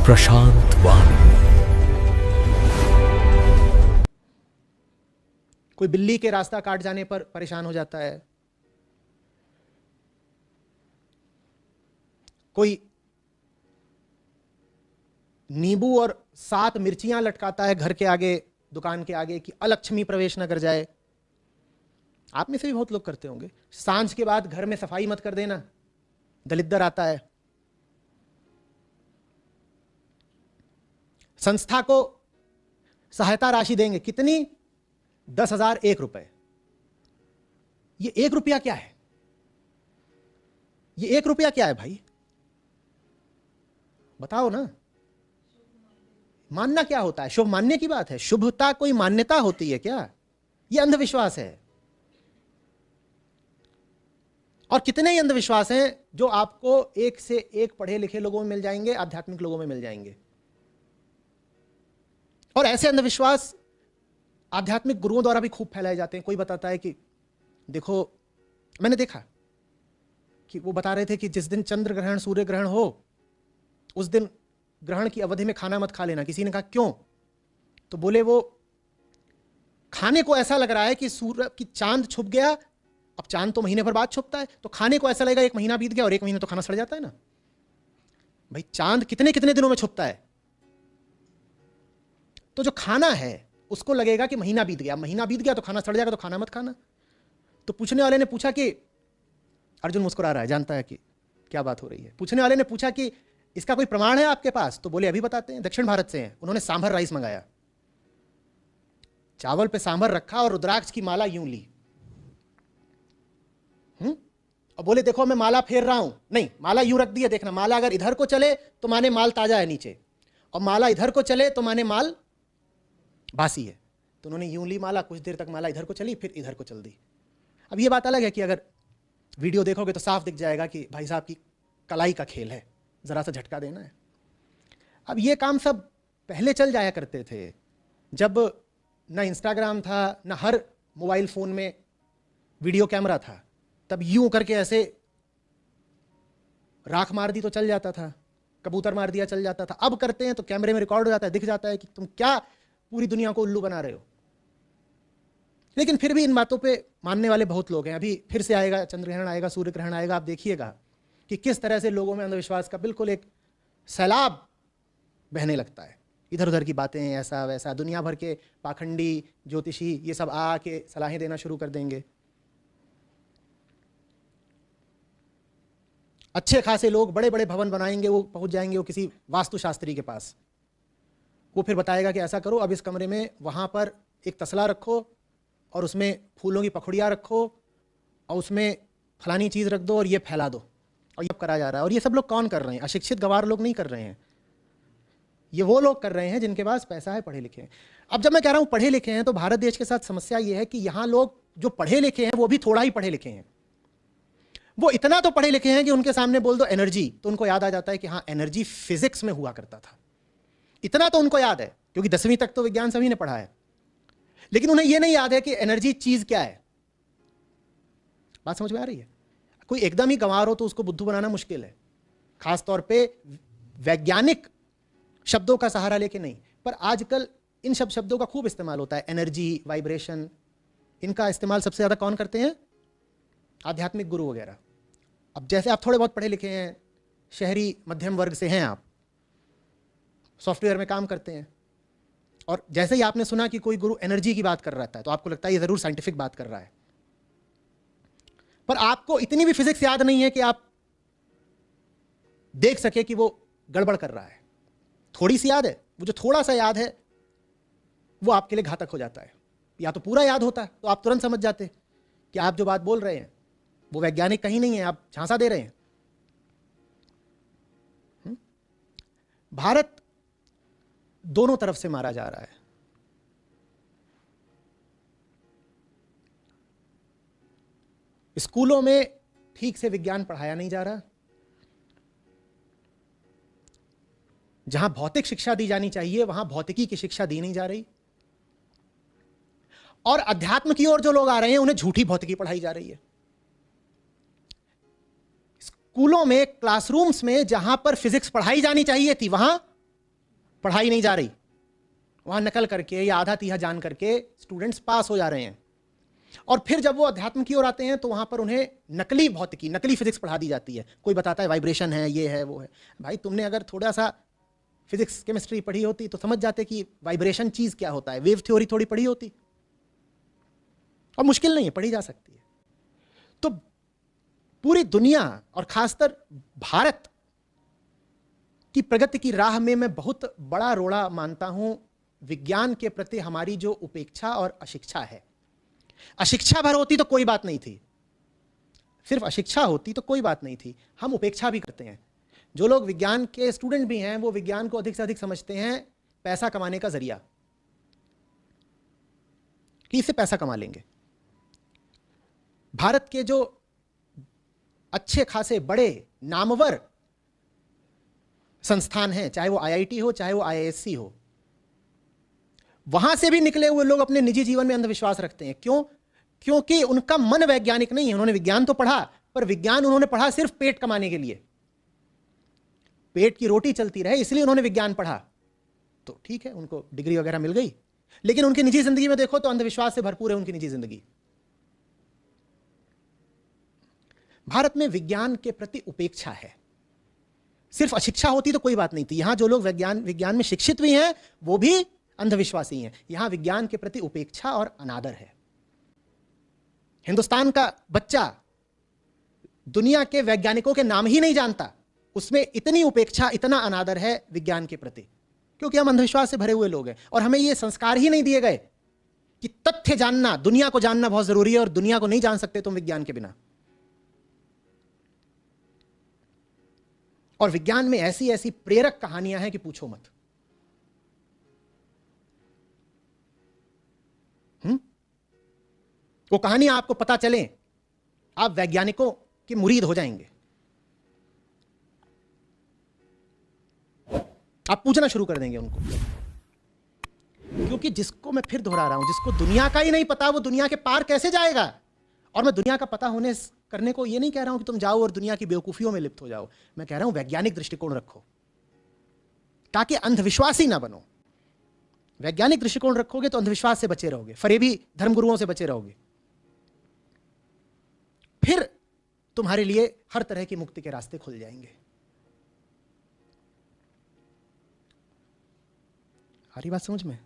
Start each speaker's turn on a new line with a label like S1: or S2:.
S1: प्रशांत वाणी।
S2: कोई बिल्ली के रास्ता काट जाने पर परेशान हो जाता है, कोई नींबू और 7 मिर्चियां लटकाता है घर के आगे, दुकान के आगे, कि अलक्ष्मी प्रवेश न कर जाए। आप में से भी बहुत लोग करते होंगे। सांझ के बाद घर में सफाई मत कर देना, दलिद्दर आता है। संस्था को सहायता राशि देंगे, कितनी? 10,000 1 रुपए। ये 1 रुपया क्या है? ये 1 रुपया क्या है भाई? बताओ ना। मानना क्या होता है? शुभ मानने की बात है। शुभता कोई मान्यता होती है क्या? ये अंधविश्वास है। और कितने ही अंधविश्वास हैं जो आपको एक से एक पढ़े लिखे लोगों में मिल जाएंगे, आध्यात्मिक लोगों में मिल जाएंगे। और ऐसे अंधविश्वास आध्यात्मिक गुरुओं द्वारा भी खूब फैलाए जाते हैं। कोई बताता है कि देखो, मैंने देखा कि वो बता रहे थे कि जिस दिन चंद्र ग्रहण, सूर्य ग्रहण हो, उस दिन ग्रहण की अवधि में खाना मत खा लेना। किसी ने कहा क्यों? तो बोले वो खाने को ऐसा लग रहा है कि सूर्य की चांद छुप गया। अब चांद तो महीने भर बाद छुपता है, तो खाने को ऐसा लगेगा 1 महीना बीत गया, और 1 महीने तो खाना सड़ जाता है ना भाई। चांद कितने कितने दिनों में छुपता है। तो जो खाना है उसको लगेगा कि महीना बीत गया। महीना बीत गया तो खाना सड़ जाएगा, तो खाना मत खाना। तो पूछने वाले ने पूछा कि, अर्जुन मुस्कुरा रहा है, जानता है कि क्या बात हो रही है। पूछने वाले ने पूछा कि इसका कोई प्रमाण है आपके पास? तो बोले अभी बताते हैं। दक्षिण भारत से हैं, उन्होंने सांभर राइस मंगाया, चावल पे सांभर रखा और रुद्राक्ष की माला यूं ली। और बोले देखो मैं माला फेर रहा हूं। नहीं, माला यूं रख दी है, देखना। माला अगर इधर को चले तो माने माल ताजा है नीचे, और माला इधर को चले तो माने माल बासी है। तो उन्होंने यूं ली माला, कुछ देर तक माला इधर को चली, फिर इधर को चल दी। अब ये बात अलग है कि अगर वीडियो देखोगे तो साफ दिख जाएगा कि भाई साहब की कलाई का खेल है, जरा सा झटका देना है। अब ये काम सब पहले चल जाया करते थे, जब ना इंस्टाग्राम था, ना हर मोबाइल फोन में वीडियो कैमरा था। तब यूं करके ऐसे राख मार दी तो चल जाता था, कबूतर मार दिया चल जाता था। अब करते हैं तो कैमरे में रिकॉर्ड हो जाता है, दिख जाता है कि तुम क्या पूरी दुनिया को उल्लू बना रहे हो। लेकिन फिर भी इन बातों पे मानने वाले बहुत लोग हैं। अभी फिर से आएगा, चंद्र ग्रहण आएगा, सूर्य ग्रहण आएगा, आप देखिएगा कि किस तरह से लोगों में अंधविश्वास का बिल्कुल एक सैलाब बहने लगता है। इधर उधर की बातें, ऐसा वैसा, दुनिया भर के पाखंडी ज्योतिषी ये सब आके सलाहें देना शुरू कर देंगे। अच्छे खासे लोग बड़े बड़े भवन बनाएंगे, वो पहुंच जाएंगे वो किसी वास्तुशास्त्री के पास। वो फिर बताएगा कि ऐसा करो, अब इस कमरे में वहां पर एक तसला रखो, और उसमें फूलों की पखुड़ियाँ रखो, और उसमें फलानी चीज़ रख दो, और ये फैला दो। और ये करा जा रहा है। और ये सब लोग कौन कर रहे हैं? अशिक्षित गंवार लोग नहीं कर रहे हैं। ये वो लोग कर रहे हैं जिनके पास पैसा है, पढ़े लिखे हैं। अब जब मैं कह रहा हूँ पढ़े लिखे हैं, तो भारत देश के साथ समस्या ये है कि यहाँ लोग जो पढ़े लिखे हैं वो भी थोड़ा ही पढ़े लिखे हैं। वो इतना तो पढ़े लिखे हैं कि उनके सामने बोल दो एनर्जी, तो उनको याद आ जाता है कि हाँ, एनर्जी फिजिक्स में हुआ करता था। इतना तो उनको याद है, क्योंकि 10वीं तक तो विज्ञान सभी ने पढ़ा है। लेकिन उन्हें यह नहीं याद है कि एनर्जी चीज क्या है। बात समझ में आ रही है? कोई एकदम ही गंवार हो तो उसको बुद्धू बनाना मुश्किल है, खासतौर पे वैज्ञानिक शब्दों का सहारा लेके नहीं। पर आजकल इन शब्दों का खूब इस्तेमाल होता है, एनर्जी, वाइब्रेशन। इनका इस्तेमाल सबसे ज्यादा कौन करते हैं? आध्यात्मिक गुरु वगैरह। अब जैसे आप थोड़े बहुत पढ़े लिखे हैं, शहरी मध्यम वर्ग से हैं, आप सॉफ्टवेयर में काम करते हैं, और जैसे ही आपने सुना कि कोई गुरु एनर्जी की बात कर रहा था, तो आपको लगता है ये जरूर साइंटिफिक बात कर रहा है। पर आपको इतनी भी फिजिक्स याद नहीं है कि आप देख सके कि वो गड़बड़ कर रहा है। थोड़ी सी याद है, वो जो थोड़ा सा याद है वो आपके लिए घातक हो जाता है। या तो पूरा याद होता तो आप तुरंत समझ जाते कि आप जो बात बोल रहे हैं वो वैज्ञानिक कहीं नहीं है, आप झांसा दे रहे हैं। भारत दोनों तरफ से मारा जा रहा है। स्कूलों में ठीक से विज्ञान पढ़ाया नहीं जा रहा। जहां भौतिक शिक्षा दी जानी चाहिए वहां भौतिकी की शिक्षा दी नहीं जा रही। और अध्यात्म की ओर जो लोग आ रहे हैं उन्हें झूठी भौतिकी पढ़ाई जा रही है। स्कूलों में, क्लासरूम्स में जहां पर फिजिक्स पढ़ाई जानी चाहिए थी, वहां पढ़ाई नहीं जा रही, वहाँ नकल करके या आधा तीहा जान करके स्टूडेंट्स पास हो जा रहे हैं। और फिर जब वो अध्यात्म की ओर आते हैं तो वहाँ पर उन्हें नकली भौतिकी, नकली फिजिक्स पढ़ा दी जाती है। कोई बताता है वाइब्रेशन है, ये है, वो है। भाई तुमने अगर थोड़ा सा फिजिक्स केमिस्ट्री पढ़ी होती तो समझ जाते कि वाइब्रेशन चीज़ क्या होता है। वेव थ्योरी थोड़ी पढ़ी होती, और मुश्किल नहीं है, पढ़ी जा सकती है। तो पूरी दुनिया और खासकर भारत की प्रगति की राह में मैं बहुत बड़ा रोड़ा मानता हूं विज्ञान के प्रति हमारी जो उपेक्षा और अशिक्षा है। अशिक्षा भर होती तो कोई बात नहीं थी, सिर्फ अशिक्षा होती तो कोई बात नहीं थी। हम उपेक्षा भी करते हैं। जो लोग विज्ञान के स्टूडेंट भी हैं वो विज्ञान को अधिक से अधिक समझते हैं पैसा कमाने का जरिया, कि इससे पैसा कमा लेंगे। भारत के जो अच्छे खासे बड़े नामवर संस्थान हैं, चाहे वो आईआईटी हो, चाहे वो आईआईएससी हो, वहां से भी निकले हुए लोग अपने निजी जीवन में अंधविश्वास रखते हैं। क्यों? क्योंकि उनका मन वैज्ञानिक नहीं है। उन्होंने विज्ञान तो पढ़ा, पर विज्ञान उन्होंने पढ़ा सिर्फ पेट कमाने के लिए, पेट की रोटी चलती रहे इसलिए उन्होंने विज्ञान पढ़ा। तो ठीक है, उनको डिग्री वगैरह मिल गई, लेकिन उनकी निजी जिंदगी में देखो तो अंधविश्वास से भरपूर है उनकी निजी जिंदगी। भारत में विज्ञान के प्रति उपेक्षा है। सिर्फ अशिक्षा होती तो कोई बात नहीं थी। यहां जो लोग विज्ञान में शिक्षित भी हैं वो भी अंधविश्वासी हैं। यहां विज्ञान के प्रति उपेक्षा और अनादर है। हिंदुस्तान का बच्चा दुनिया के वैज्ञानिकों के नाम ही नहीं जानता, उसमें इतनी उपेक्षा, इतना अनादर है विज्ञान के प्रति, क्योंकि हम अंधविश्वास से भरे हुए लोग हैं। और हमें ये संस्कार ही नहीं दिए गए कि तथ्य जानना, दुनिया को जानना बहुत जरूरी है, और दुनिया को नहीं जान सकते तुम विज्ञान के बिना। और विज्ञान में ऐसी ऐसी प्रेरक कहानियां हैं कि पूछो मत। वो कहानियां आपको पता चलें, आप वैज्ञानिकों के मुरीद हो जाएंगे। आप पूछना शुरू कर देंगे उनको, क्योंकि जिसको मैं फिर दोहरा रहा हूं, जिसको दुनिया का ही नहीं पता वो दुनिया के पार कैसे जाएगा। और मैं दुनिया का पता होने करने को ये नहीं कह रहा हूं कि तुम जाओ और दुनिया की बेवकूफियों में लिप्त हो जाओ। मैं कह रहा हूं वैज्ञानिक दृष्टिकोण रखो, ताकि अंधविश्वासी ना बनो। वैज्ञानिक दृष्टिकोण रखोगे तो अंधविश्वास से बचे रहोगे, फरेबी धर्मगुरुओं से बचे रहोगे। फिर तुम्हारे लिए हर तरह की मुक्ति के रास्ते खुल जाएंगे। आ रही बात समझ में?